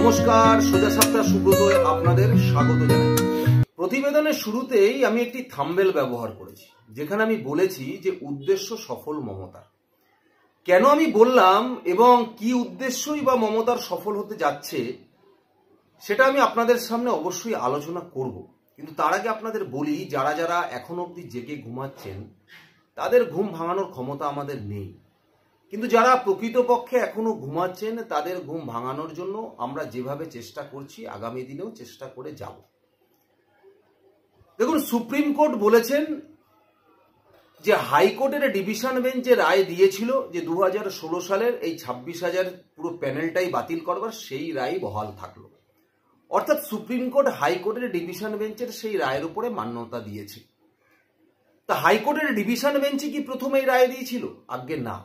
নমস্কার, সোজা সাপটা সুব্রতয় আপনাদের স্বাগত জানাই। প্রতিবেদনের শুরুতেই আমি একটি থাম্বনেল ব্যবহার করেছি, যেখানে আমি বলেছি যে উদ্দেশ্য সফল মমতার। কেন আমি বললাম এবং কি উদ্দেশ্যই বা মমতার সফল হতে যাচ্ছে, সেটা আমি আপনাদের সামনে অবশ্যই আলোচনা করব। কিন্তু তার আগে আপনাদের বলি, যারা যারা এখন অবধি জেগে ঘুমাচ্ছেন তাদের ঘুম ভাঙানোর ক্ষমতা আমাদের নেই, কিন্তু যারা প্রকৃতপক্ষে এখনো ঘুমাচ্ছেন তাদের ঘুম ভাঙানোর জন্য আমরা যেভাবে চেষ্টা করছি আগামী দিনেও চেষ্টা করে যাব। দেখুন, সুপ্রিম কোর্ট বলেছেন যে হাইকোর্টের ডিভিশন বেঞ্চ যে রায় দিয়েছিল যে 2016 সালের এই 26,000 পুরো প্যানেলটাই বাতিল করবার, সেই রায় বহাল থাকলো। অর্থাৎ সুপ্রিম কোর্ট হাইকোর্টের ডিভিশন বেঞ্চের সেই রায়ের উপরে মান্যতা দিয়েছে। তা হাইকোর্টের ডিভিশন বেঞ্চে কি প্রথম এই রায় দিয়েছিল? আজ্ঞে না।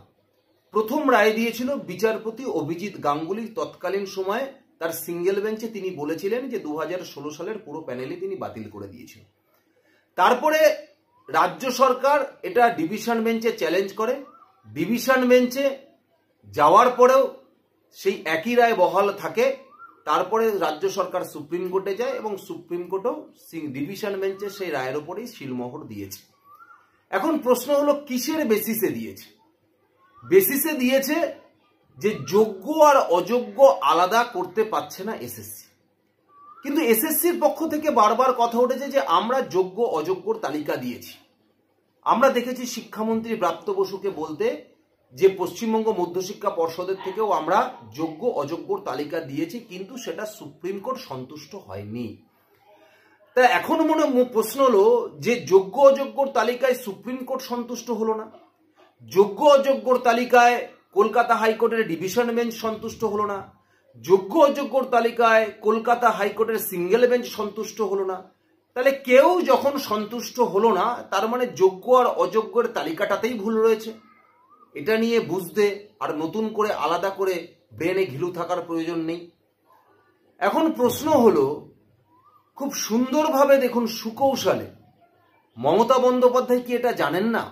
প্রথম রায় দিয়েছিল বিচারপতি অভিজিৎ গাঙ্গুলি। তৎকালীন সময়ে তার সিঙ্গেল বেঞ্চে তিনি বলেছিলেন যে 2016 সালের পুরো প্যানেলে তিনি বাতিল করে দিয়েছেন। তারপরে রাজ্য সরকার এটা ডিভিশন বেঞ্চে চ্যালেঞ্জ করে। ডিভিশন বেঞ্চে যাওয়ার পরেও সেই একই রায় বহাল থাকে। তারপরে রাজ্য সরকার সুপ্রিম কোর্টে যায় এবং সুপ্রিম কোর্টও ডিভিশন বেঞ্চে সেই রায়ের উপরেই সিলমোহর দিয়েছে। এখন প্রশ্ন হলো, কিসের বেসিসে দিয়েছে? বেসিসে দিয়েছে যে যোগ্য আর অযোগ্য আলাদা করতে পারছে না এসএসসি। কিন্তু এসএসসির পক্ষ থেকে বারবার কথা উঠেছে যে আমরা যোগ্য অযোগ্যর তালিকা দিয়েছি। আমরা দেখেছি শিক্ষামন্ত্রী ব্রাত্য বসুকে বলতে যে পশ্চিমবঙ্গ মধ্যশিক্ষা পর্ষদের থেকেও আমরা যোগ্য অযোগ্যর তালিকা দিয়েছি, কিন্তু সেটা সুপ্রিম কোর্ট সন্তুষ্ট হয়নি। তা এখন প্রশ্ন হলো যে যোগ্য অযোগ্যর তালিকায় সুপ্রিম কোর্ট সন্তুষ্ট হলো না, যোগ্য অযোগ্যর তালিকায় কলকাতা হাইকোর্টের ডিভিশন বেঞ্চ সন্তুষ্ট হলো না, যোগ্য অযোগ্যর তালিকায় কলকাতা হাইকোর্টের সিঙ্গেল বেঞ্চ সন্তুষ্ট হলো না। তাহলে কেউ যখন সন্তুষ্ট হলো না, তার মানে যোগ্য আর অযোগ্যের তালিকাটাতেই ভুল রয়েছে। এটা নিয়ে বুঝতে আর নতুন করে আলাদা করে ব্রেনে ঘিলু থাকার প্রয়োজন নেই। এখন প্রশ্ন হলো, খুব সুন্দরভাবে দেখুন, সুকৌশলে মমতা বন্দ্যোপাধ্যায় কি এটা জানেন না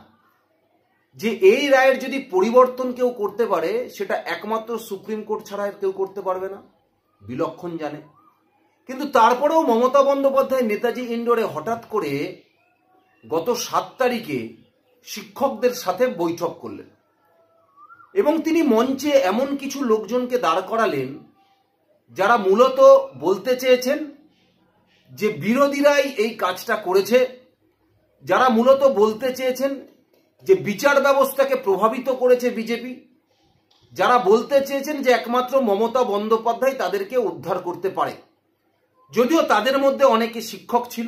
যে এই রায়ের যদি পরিবর্তন কেউ করতে পারে সেটা একমাত্র সুপ্রিম কোর্ট ছাড়া কেউ করতে পারবে না? বিলক্ষণ জানে। কিন্তু তারপরেও মমতা বন্দ্যোপাধ্যায় নেতাজি ইন্ডোরে হঠাৎ করে গত 7 তারিখে শিক্ষকদের সাথে বৈঠক করলেন এবং তিনি মঞ্চে এমন কিছু লোকজনকে দাঁড় করালেন যারা মূলত বলতে চেয়েছেন যে বিরোধীরাই এই কাজটা করেছে, যারা মূলত বলতে চেয়েছেন যে বিচার ব্যবস্থাকে প্রভাবিত করেছে বিজেপি, যারা বলতে চেয়েছেন যে একমাত্র মমতা বন্দ্যোপাধ্যায় তাদেরকে উদ্ধার করতে পারে। যদিও তাদের মধ্যে অনেকে শিক্ষক ছিল,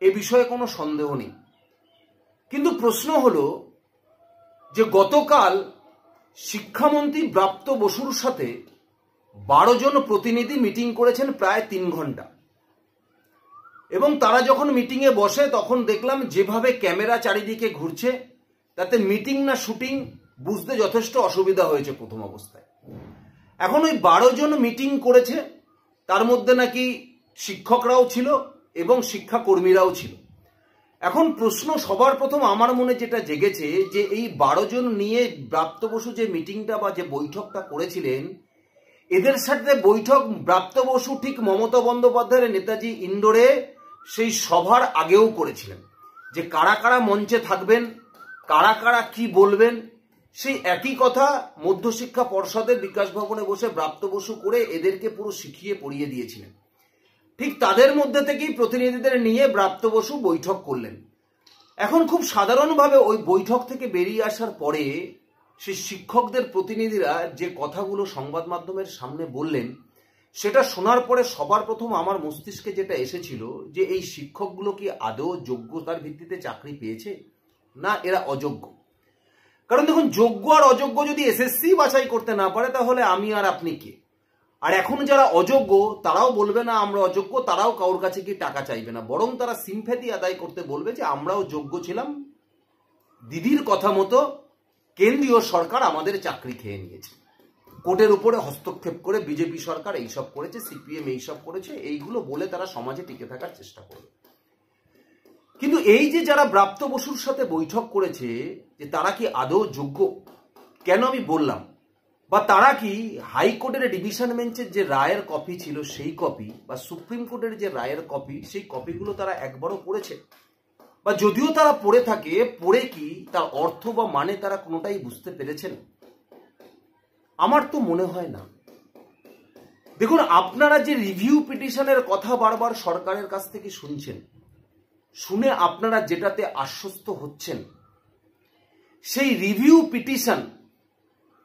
এ বিষয়ে কোনো সন্দেহ নেই। কিন্তু প্রশ্ন হলো যে গতকাল শিক্ষামন্ত্রী ব্রাত্য বসুর সাথে 12 জন প্রতিনিধি মিটিং করেছেন প্রায় 3 ঘন্টা, এবং তারা যখন মিটিংয়ে বসে তখন দেখলাম যেভাবে ক্যামেরা চারিদিকে ঘুরছে, তাতে মিটিং না শুটিং বুঝতে যথেষ্ট অসুবিধা হয়েছে প্রথম অবস্থায়। এখন ওই 12 জন মিটিং করেছে, তার মধ্যে নাকি শিক্ষকরাও ছিল এবং শিক্ষাকর্মীরাও ছিল। এখন প্রশ্ন সবার প্রথম আমার মনে যেটা জেগেছে যে এই 12 জন নিয়ে ব্রাত্য বসু যে মিটিংটা বা যে বৈঠকটা করেছিলেন, এদের সাথে বৈঠক ব্রাত্য বসু ঠিক মমতা বন্দ্যোপাধ্যায়ের নেতাজি ইন্ডোরে সেই সভার আগেও করেছিলেন, যে কারা কারা মঞ্চে থাকবেন, কারা কারা কি বলবেন, সেই একই কথা মধ্যশিক্ষা পর্ষদের বিকাশ ভবনে বসে ব্রাত্য বসু করে এদেরকে পুরো শিখিয়ে পড়িয়ে দিয়েছিলেন। ঠিক তাদের মধ্যে থেকেই প্রতিনিধিদের নিয়ে ব্রাত্য বসু বৈঠক করলেন। এখন খুব সাধারণভাবে ওই বৈঠক থেকে বেরিয়ে আসার পরে সেই শিক্ষকদের প্রতিনিধিরা যে কথাগুলো সংবাদ মাধ্যমের সামনে বললেন, সেটা শোনার পরে সবার প্রথম আমার মস্তিষ্কে যেটা এসেছিল যে এই শিক্ষকগুলো কি আদৌ যোগ্যতার ভিত্তিতে চাকরি পেয়েছে, না এরা অযোগ্য? কারণ দেখুন, যোগ্য আর অযোগ্য যদি এসএসসি বাছাই করতে না পারে তাহলে আমি আর আপনি কে? আর এখন যারা অযোগ্য তারাও বলবে না আমরা অযোগ্য, তারাও কারোর কাছে কি টাকা চাইবে না, বরং তারা সিম্প্যাথি আদায় করতে বলবে যে আমরাও যোগ্য ছিলাম, দিদির কথা মতো কেন্দ্রীয় সরকার আমাদের চাকরি খেয়ে নিয়েছে, কোর্টের উপরে হস্তক্ষেপ করে বিজেপি সরকার এইসব করেছে, সিপিএম এইসব করেছে, এইগুলো বলে তারা সমাজে টিকে থাকার চেষ্টা করবে। কিন্তু এই যে যারা ব্রাত্য বসুর সাথে বৈঠক করেছে, যে তারা কি আদৌ যোগ্য? কেন আমি বললাম বা তারা কি হাইকোর্টের ডিভিশন বেঞ্চের যে রায়ের কপি ছিল সেই কপি বা সুপ্রিম কোর্টের যে রায়ের কপি সেই কপিগুলো তারা একবারও পড়েছে? বা যদিও তারা পড়ে থাকে, পড়ে কি তার অর্থ বা মানে তারা কোনোটাই বুঝতে পেরেছেন? আমার তো মনে হয় না। দেখুন, আপনারা যে রিভিউ পিটিশনের কথা বারবার সরকারের কাছ থেকে শুনছেন, শুনে আপনারা যেটাতে আশ্বস্ত হচ্ছেন, সেই রিভিউ পিটিশন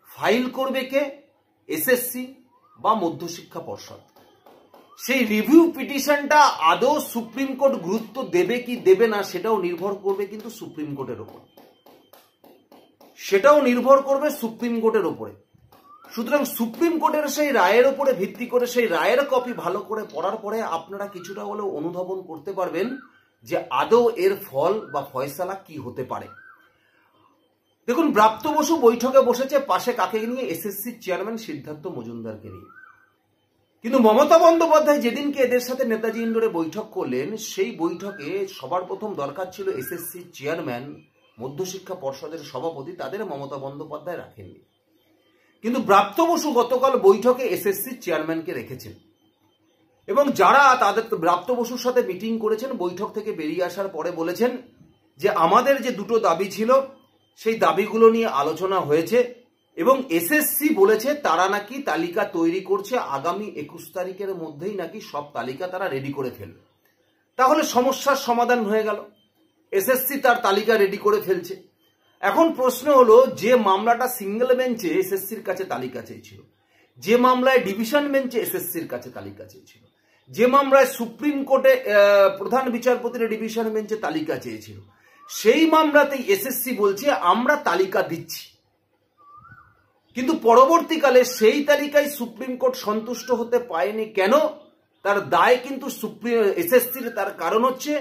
ফাইল করবে কে? এসএসসি বা মধ্যশিক্ষা পর্ষদ। সেই রিভিউ পিটিশনটা আদৌ সুপ্রিম কোর্ট গুরুত্ব দেবে কি দেবে না সেটাও নির্ভর করবে কিন্তু সুপ্রিম কোর্টের ওপর, সেটাও নির্ভর করবে সুপ্রিম কোর্টের ওপরে। সুতরাং সুপ্রিম কোর্টের সেই রায়ের ওপরে ভিত্তি করে সেই রায়ের কপি ভালো করে পড়ার পরে আপনারা কিছুটা হলেও অনুধাবন করতে পারবেন যে আদৌ এর ফল বা ফয়সালা কি হতে পারে। দেখুন, ব্রাত্য বসু বৈঠকে বসেছে পাশে কাকে নিয়ে? এসএসসি চেয়ারম্যান সিদ্ধার্থ মজুমদারকে নিয়ে। কিন্তু মমতা বন্দ্যোপাধ্যায় যেদিনকে এদের সাথে নেতাজি ইন্ডোরে বৈঠক করলেন, সেই বৈঠকে সবার প্রথম দরকার ছিল এসএসসি চেয়ারম্যান, মধ্যশিক্ষা পর্ষদের সভাপতি, তাদের মমতা বন্দ্যোপাধ্যায় রাখেননি। কিন্তু ব্রাত্য বসু গতকাল বৈঠকে এসএসসি চেয়ারম্যানকে রেখেছেন এবং যারা তাদের ব্রাত্য বসুর সাথে মিটিং করেছেন, বৈঠক থেকে বেরিয়ে আসার পরে বলেছেন যে আমাদের যে দুটো দাবি ছিল সেই দাবিগুলো নিয়ে আলোচনা হয়েছে এবং এসএসসি বলেছে তারা নাকি তালিকা তৈরি করছে, আগামী 21 তারিখের মধ্যেই নাকি সব তালিকা তারা রেডি করে ফেলবে। তাহলে সমস্যার সমাধান হয়ে গেল, এসএসসি তার তালিকা রেডি করে ফেলছে। এখন প্রশ্ন হলো, যে মামলাটা সিঙ্গেল বেঞ্চে এসএসসির কাছে তালিকা চেয়েছিল, যে মামলায় ডিভিশন বেঞ্চে এসএসসির কাছে তালিকা চেয়েছিল, যে মামলায় সুপ্রিম কোর্টে প্রধান বিচারপতির ডিভিশন বেঞ্চে তালিকা চেয়েছিল, সেই মামলাতেই এসএসসি বলছে আমরা তালিকা দিচ্ছি। কিন্তু পরবর্তীকালে সেই তালিকায় সুপ্রিম কোর্ট সন্তুষ্ট হতে পারেনি। কেন? তার দায় কিন্তু এসএসসির। তার কারণ হচ্ছে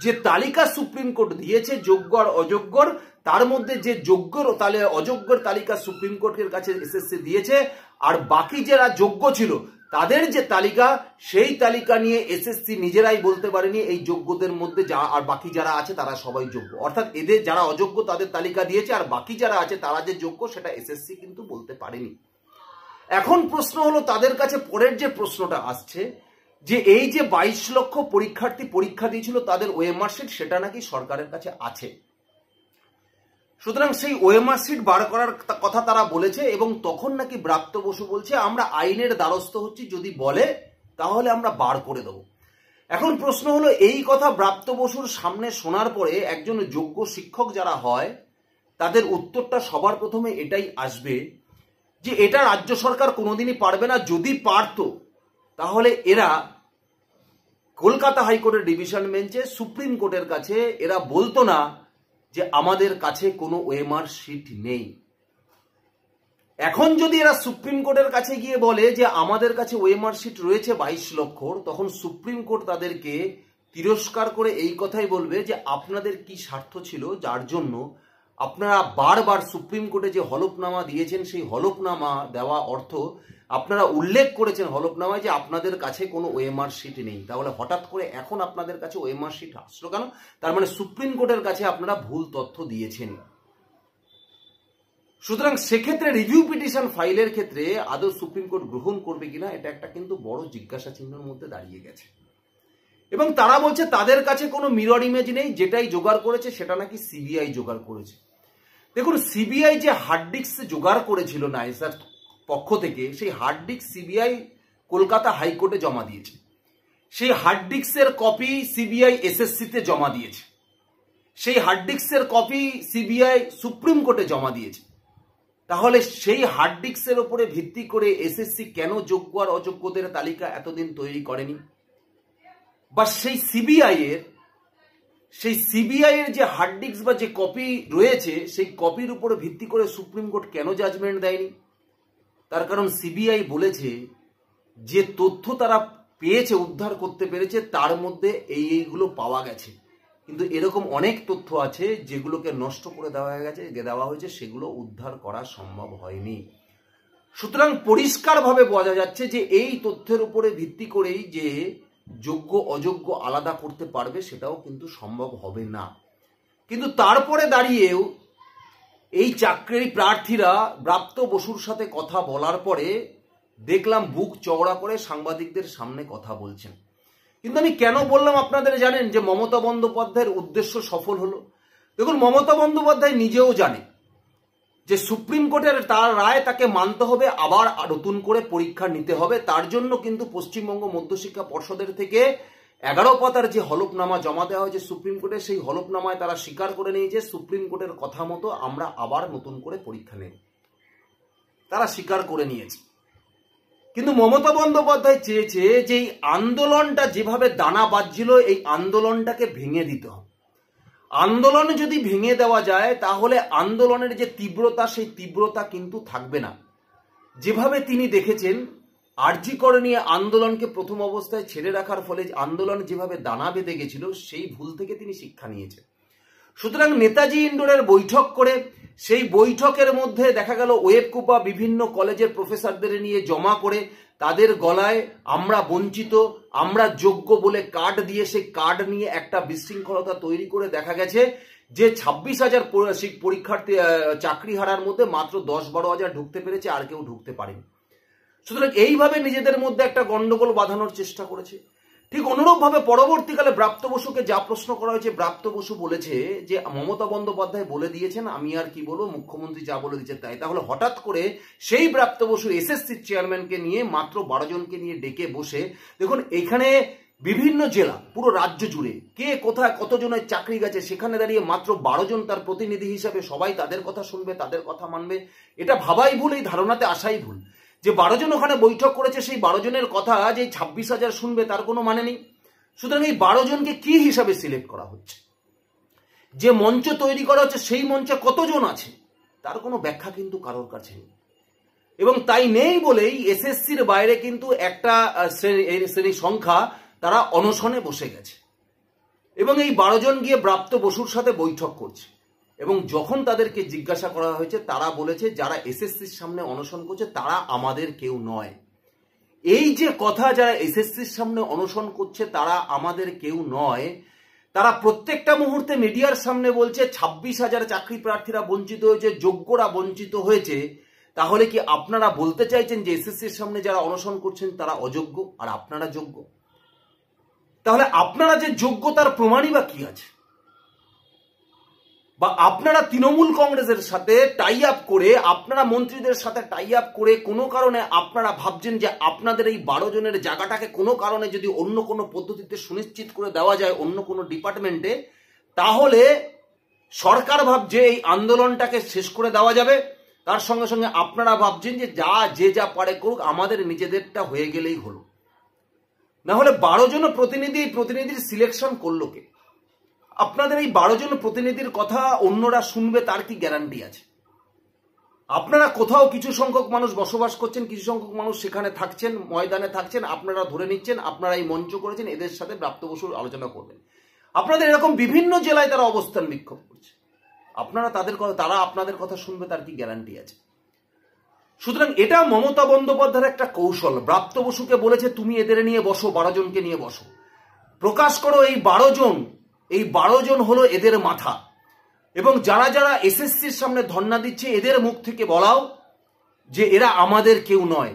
যে তালিকা সুপ্রিম কোর্ট দিয়েছে যোগ্য আর অযোগ্যর, তার মধ্যে যে যোগ্যর তাহলে অযোগ্যর তালিকা সুপ্রিম কোর্টের কাছে এসএসসি দিয়েছে, আর বাকি যারা যোগ্য ছিল তাদের যে তালিকা, সেই তালিকা নিয়ে এসএসসি নিজেরাই বলতে পারেনি এই যোগ্যদের মধ্যে যা আর বাকি যারা আছে তারা সবাই যোগ্য। অর্থাৎ এদের যারা অযোগ্য তাদের তালিকা দিয়েছে, আর বাকি যারা আছে তারা যে যোগ্য সেটা এসএসসি কিন্তু বলতে পারেনি। এখন প্রশ্ন হলো, তাদের কাছে পরের যে প্রশ্নটা আসছে যে এই যে 22 লক্ষ পরীক্ষার্থী পরীক্ষা দিয়েছিল তাদের ওএমআর শিট, সেটা নাকি সরকারের কাছে আছে। সুতরাং সেই ওএমআর শিট বার করার কথা তারা বলেছে এবং তখন নাকি ব্রাত্য বসু বলছে আমরা আইনের দ্বারস্থ হচ্ছি, যদি বলে তাহলে আমরা বার করে দেবো। এখন প্রশ্ন হলো, এই কথা ব্রাত্য বসুর সামনে শোনার পরে একজন যোগ্য শিক্ষক যারা হয় তাদের উত্তরটা সবার প্রথমে এটাই আসবে যে এটা রাজ্য সরকার কোনোদিনই পারবে না। যদি পারতো তাহলে এরা কলকাতা হাইকোর্টের ডিভিশন বেঞ্চে সুপ্রিম কোর্টের কাছে এরা বলতো না যে আমাদের কাছে কোনো ওএমআর শিট নেই। এখন যদি এরা সুপ্রিম কোর্টের কাছে গিয়ে বলে যে আমাদের কাছে ওএমআর শিট রয়েছে 22 লক্ষর, তখন সুপ্রিম কোর্ট তাদেরকে তিরস্কার করে এই কথাই বলবে যে আপনাদের কি স্বার্থ ছিল যার জন্য আপনারা বারবার সুপ্রিম কোর্টে যে হলফনামা দিয়েছেন, সেই হলফনামা দেওয়া অর্থ আপনারা উল্লেখ করেছেন হলফনামায় যে আপনাদের কাছে কোনো ওএমআর শিট নেই। তাহলে হঠাৎ করে এখন আপনাদের কাছে ওএমআর শিট আসলো কেন? তার মানে সুপ্রিম কোর্টের কাছে আপনারা ভুল তথ্য দিয়েছেন। সুতরাং সেক্ষেত্রে রিভিউ পিটিশন ফাইলের ক্ষেত্রে আদৌ সুপ্রিম কোর্ট গ্রহণ করবে কিনা এটা একটা কিন্তু বড় জিজ্ঞাসা চিহ্নের মধ্যে দাঁড়িয়ে গেছে। এবং তারা বলছে তাদের কাছে কোনো মিরর ইমেজ নেই, যেটাই জোগাড় করেছে সেটা নাকি সিবিআই জোগাড় করেছে। দেখুন, সিবিআই যে হার্ড ডিস্ক জোগাড় করেছিল নাইসার পক্ষ থেকে, সেই হার্ড ডিস্ক সিবিআই কলকাতা হাইকোর্টে জমা দিয়েছে। সেই হার্ড ডিস্কের কপি সিবিআই এসএসসিতে জমা দিয়েছে। সেই হার্ড ডিস্কের কপি সিবিআই সুপ্রিম কোর্টে জমা দিয়েছে। তাহলে সেই হার্ড ডিস্কের উপরে ভিত্তি করে এসএসসি কেন যোগ্য আর অযোগ্যদের তালিকা এতদিন তৈরি করেনি? বা সেই সিবিআই এর যে হার্ড ডিস্ক বা যে কপি রয়েছে সেই কপির উপরে ভিত্তি করে সুপ্রিম কোর্ট কেন জাজমেন্ট দেয়নি? তার কারণ সিবিআই বলেছে যে তথ্য তারা পেয়েছে, উদ্ধার করতে পেরেছে, তার মধ্যে এইগুলো পাওয়া গেছে। কিন্তু এরকম অনেক তথ্য আছে যেগুলোকে নষ্ট করে দেওয়া হয়েছে, সেগুলো উদ্ধার করা সম্ভব হয়নি। সুতরাং পরিষ্কারভাবে বোঝা যাচ্ছে যে এই তথ্যের উপরে ভিত্তি করেই যে যোগ্য অযোগ্য আলাদা করতে পারবে সেটাও কিন্তু সম্ভব হবে না। কিন্তু তারপরে দাঁড়িয়েও এই চাকরি প্রার্থীরা ব্রাত্য বসুর সাথে কথা বলার পরে দেখলাম বুক চওড়া করে সাংবাদিকদের সামনে কথা বলছেন। কিন্তু আমি কেন বললাম আপনাদের জানেন যে মমতা বন্দ্যোপাধ্যায়ের উদ্দেশ্য সফল হলো? দেখুন, মমতা বন্দ্যোপাধ্যায় নিজেও জানে যে সুপ্রিম কোর্টের তার রায় তাকে মানতে হবে, আবার নতুন করে পরীক্ষা নিতে হবে। তার জন্য কিন্তু পশ্চিমবঙ্গ মধ্যশিক্ষা পর্ষদের থেকে 11 পাতার যে হলফনামা জমা দেওয়া হয়েছে সুপ্রিম কোর্টে, সেই হলফনামায় তারা স্বীকার করে নিয়েছে সুপ্রিম কোর্টের কথা মতো আমরা আবার নতুন করে পরীক্ষা নেব, তারা স্বীকার করে নিয়েছে। কিন্তু মমতা বন্দ্যোপাধ্যায় চেয়েছে যে এই আন্দোলনটা যেভাবে দানা বাজছিল এই আন্দোলনটাকে ভেঙে দিতে হবে। আন্দোলন যদি ভেঙে দেওয়া যায় তাহলে আন্দোলনের যে তীব্রতা সেই তীব্রতা কিন্তু থাকবে না। যেভাবে তিনি দেখেছেন আরজি কর নিয়ে আন্দোলনকে প্রথম অবস্থায় ছেড়ে রাখার ফলে আন্দোলন যেভাবে দানা বেঁধে গেছিল সেই ভুল থেকে তিনি শিক্ষা নিয়েছেন। সুতরাং নেতাজি ইন্ডোরের বৈঠক করে সেই বৈঠকের মধ্যে দেখা গেল ওয়েবকুপা বিভিন্ন কলেজের প্রফেসরদের নিয়ে জমা করে তাদের গলায় আমরা বঞ্চিত, আমরা যোগ্য বলে কার্ড দিয়ে সেই কার্ড নিয়ে একটা বিশৃঙ্খলতা তৈরি করে দেখা গেছে যে 26,000 পরীক্ষার্থী চাকরি হারার মধ্যে মাত্র 10-12 হাজার ঢুকতে পেরেছে, আর কেউ ঢুকতে পারেনি। সুতরাং এইভাবে নিজেদের মধ্যে একটা গন্ডগোল বাঁধানোর চেষ্টা করেছে। ঠিক অনুরূপভাবে পরবর্তীকালে ব্রাত্য বসুকে যা প্রশ্ন করা হয়েছে, ব্রাত্য বসু বলেছে যে মমতা বন্দ্যোপাধ্যায় বলে দিয়েছেন, আমি আর কি বলবো, মুখ্যমন্ত্রী যা বলে দিয়েছে তাই। তাহলে হঠাৎ করে সেই ব্রাত্য বসু এসএসসির চেয়ারম্যানকে নিয়ে মাত্র 12 জনকে নিয়ে ডেকে বসে, দেখুন এখানে বিভিন্ন জেলা পুরো রাজ্য জুড়ে কে কোথায় কতজনের চাকরি গেছে সেখানে দাঁড়িয়ে মাত্র 12 জন তার প্রতিনিধি হিসাবে সবাই তাদের কথা শুনবে, তাদের কথা মানবে, এটা ভাবাই ভুল, এই ধারণাতে আসাই ভুল। যে 12 জন ওখানে বৈঠক করেছে সেই 12 জনের কথা যে 26,000 শুনবে তার কোনো মানে নেই। সুতরাং এই 12 জনকে কি হিসাবে সিলেক্ট করা হচ্ছে, যে মঞ্চ তৈরি করা হচ্ছে সেই মঞ্চে কতজন আছে তার কোনো ব্যাখ্যা কিন্তু কারোর কাছে নেই। এবং তাই নেই বলেই এসএসসির বাইরে কিন্তু একটা শ্রেণী সংখ্যা তারা অনশনে বসে গেছে এবং এই 12 জন গিয়ে ব্রাত্য বসুর সাথে বৈঠক করছে। এবং যখন তাদেরকে জিজ্ঞাসা করা হয়েছে তারা বলেছে যারা এসএসসির সামনে অনশন করছে তারা আমাদের কেউ নয়। এই যে কথা, যারা এসএসসির সামনে অনশন করছে তারা আমাদের কেউ নয়, তারা প্রত্যেকটা মুহূর্তে মিডিয়ার সামনে বলছে 26,000 চাকরি প্রার্থীরা বঞ্চিত হয়েছে, যোগ্যরা বঞ্চিত হয়েছে। তাহলে কি আপনারা বলতে চাইছেন যে এসএসসির সামনে যারা অনশন করছেন তারা অযোগ্য আর আপনারা যোগ্য? তাহলে আপনারা যে যোগ্য তার প্রমাণই বা কি আছে? বা আপনারা তৃণমূল কংগ্রেসের সাথে টাই আপ করে, আপনারা মন্ত্রীদের সাথে টাই আপ করে কোনো কারণে আপনারা ভাবছেন যে আপনাদের এই 12 জনের জায়গাটাকে কোনো কারণে যদি অন্য কোনো পদ্ধতিতে সুনিশ্চিত করে দেওয়া যায় অন্য কোনো ডিপার্টমেন্টে, তাহলে সরকার ভাবছে এই আন্দোলনটাকে শেষ করে দেওয়া যাবে। তার সঙ্গে সঙ্গে আপনারা ভাবছেন যে যে যা পারে করুক, আমাদের নিজেদেরটা হয়ে গেলেই হলো। না হলে 12 জন প্রতিনিধির সিলেকশন করলো কে? আপনাদের এই 12 জন প্রতিনিধির কথা অন্যরা শুনবে তার কি গ্যারান্টি আছে? আপনারা কোথাও কিছু সংখ্যক মানুষ বসবাস করছেন, কিছু সংখ্যক মানুষ সেখানে থাকছেন, ময়দানে থাকছেন, আপনারা ধরে নিচ্ছেন আপনারা এই মঞ্চ করেছেন এদের সাথে ব্রাত্য বসুর আলোচনা করবেন। আপনাদের এরকম বিভিন্ন জেলায় তারা অবস্থান বিক্ষোভ করছে, আপনারা তারা আপনাদের কথা শুনবে তার কি গ্যারান্টি আছে? সুতরাং এটা মমতা বন্দ্যোপাধ্যায়ের একটা কৌশল। ব্রাত্য বসুকে বলেছে তুমি এদের নিয়ে বসো, 12 জনকে নিয়ে বসো, প্রকাশ করো এই 12 জন হলো এদের মাথা। এবং যারা যারা এসএসসির সামনে ধর্ণা দিচ্ছে এদের মুখ থেকে বলাও যে এরা আমাদের কেউ নয়,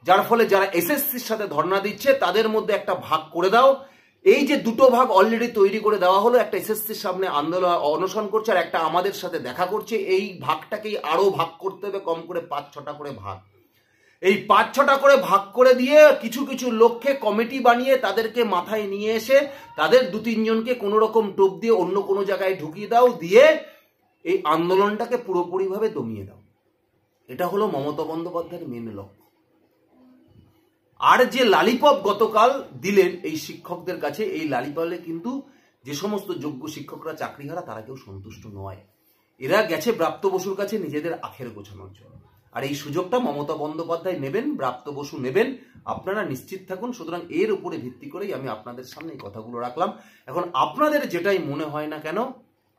যার ফলে যারা এসএসসির সাথে ধর্ণা দিচ্ছে তাদের মধ্যে একটা ভাগ করে দাও। এই যে দুটো ভাগ অলরেডি তৈরি করে দেওয়া হলো, একটা এসএসসির সামনে আন্দোলন অনশন করছে আর একটা আমাদের সাথে দেখা করছে, এই ভাগটাকেই আরো ভাগ করতে হবে, কম করে 5-6টা করে ভাগ। এই 5-6টা করে ভাগ করে দিয়ে কিছু কিছু লোককে কমিটি বানিয়ে তাদেরকে মাথায় নিয়ে এসে তাদের 2-3 জনকে কোনো রকম টোপ দিয়ে অন্য কোনো জায়গায় ঢুকিয়ে দাও, দিয়ে এই আন্দোলনটাকে পুরোপুরিভাবে দমিয়ে দাও। এটা হলো মমতা বন্দ্যোপাধ্যায়ের মেন লক্ষ্য। আর যে লালিপপ গতকাল দিলেন এই শিক্ষকদের কাছে, এই লালিপলে কিন্তু যে সমস্ত যোগ্য শিক্ষকরা চাকরিহারা তারা কেউ সন্তুষ্ট নয়। এরা গেছে ব্রাত্য বসুর কাছে নিজেদের আখের গোছানোর জন্য। আর এই সুযোগটা মমতা বন্দ্যোপাধ্যায় নেবেন, ব্রাত্য বসু নেবেন, আপনারা নিশ্চিত থাকুন। সুতরাং এর উপরে ভিত্তি করেই আমি আপনাদের সামনে এই কথাগুলো রাখলাম। এখন আপনাদের যেটাই মনে হয় না কেন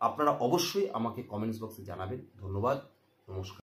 আপনারা অবশ্যই আমাকে কমেন্টস বক্সে জানাবেন। ধন্যবাদ, নমস্কার।